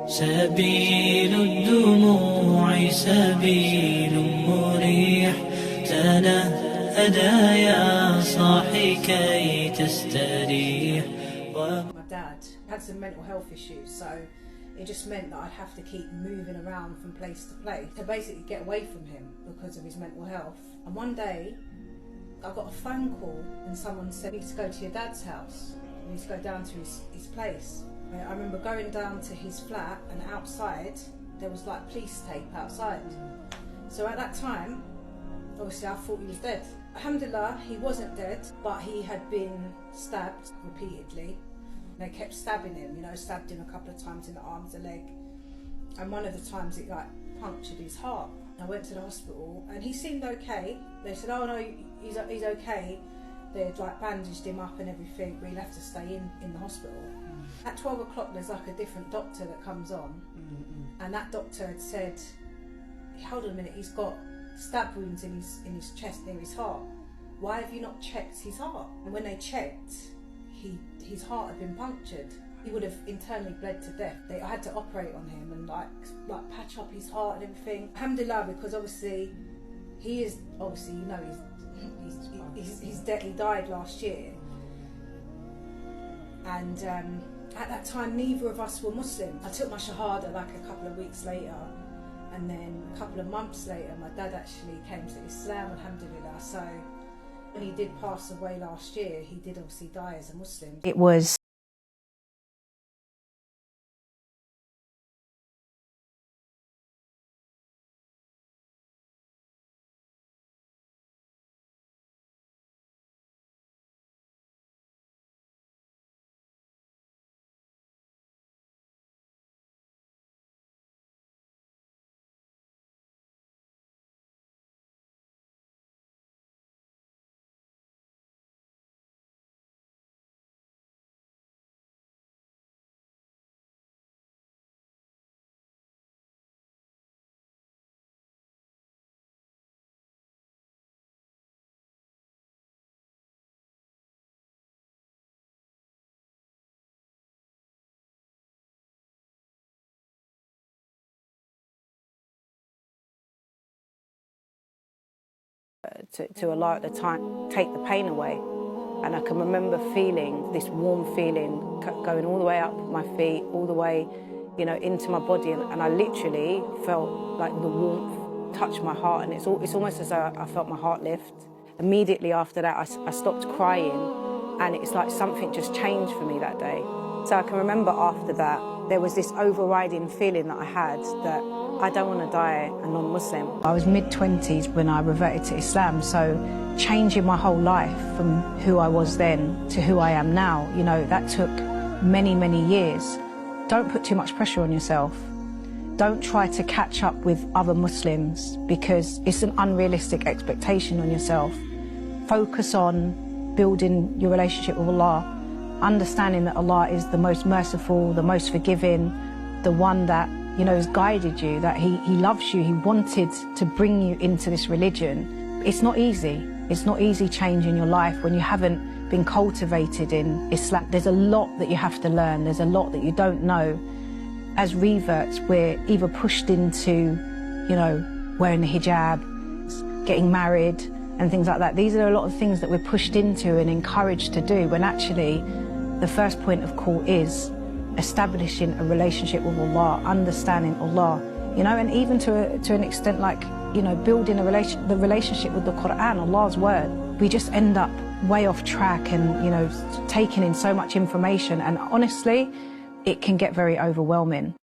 سبيل الدموع سبيل مريح تنهدى يا صاحي كي تستريح. My dad had some mental health issues, so it just meant that I'd have to keep moving around from place to place to basically get away from him because of his mental health. And one day I got a phone call and someone said, "You need to go to your dad's house, you need to go down to his place." I remember going down to his flat, and outside there was like police tape outside. So at that time, obviously I thought he was dead. Alhamdulillah, he wasn't dead, but he had been stabbed repeatedly. They kept stabbing him, stabbed him a couple of times in the arms, the leg, and one of the times it like punctured his heart. I went to the hospital and he seemed okay. They said, "Oh no, he's okay." They'd like bandaged him up and everything, but he'd have to stay in the hospital. At 12 o'clock there's like a different doctor that comes on, and that doctor had said, "Hold on a minute, he's got stab wounds in his chest near his heart. Why have you not checked his heart?" And when they checked, his heart had been punctured. He would have internally bled to death. I had to operate on him and like patch up his heart and everything. Alhamdulillah, because obviously he is he's dead. He died last year, and at that time neither of us were Muslim. I took my shahada like a couple of weeks later, and then a couple of months later my dad actually came to Islam, alhamdulillah. So when he did pass away last year, he did obviously die as a Muslim. It was to Allah at the time, take the pain away. And I can remember feeling this warm feeling going all the way up my feet, all the way, into my body. And I literally felt like the warmth touch my heart, and it's almost as though I felt my heart lift. Immediately after that, I stopped crying, and it's like something just changed for me that day. So I can remember after that, there was this overriding feeling that I had that I don't want to die a non-Muslim. I was mid-20s when I reverted to Islam, so changing my whole life from who I was then to who I am now, that took many, many years. Don't put too much pressure on yourself. Don't try to catch up with other Muslims because it's an unrealistic expectation on yourself. Focus on building your relationship with Allah, understanding that Allah is the most merciful, the most forgiving, the one that has guided you, that he loves you, he wanted to bring you into this religion. It's not easy. It's not easy changing your life when you haven't been cultivated in Islam. There's a lot that you have to learn. There's a lot that you don't know. As reverts, we're either pushed into, wearing the hijab, getting married and things like that. These are a lot of things that we're pushed into and encouraged to do, when actually the first point of call is establishing a relationship with Allah, understanding Allah, and even to an extent like, building the relationship with the Quran, Allah's word. We just end up way off track and, taking in so much information, and honestly, it can get very overwhelming.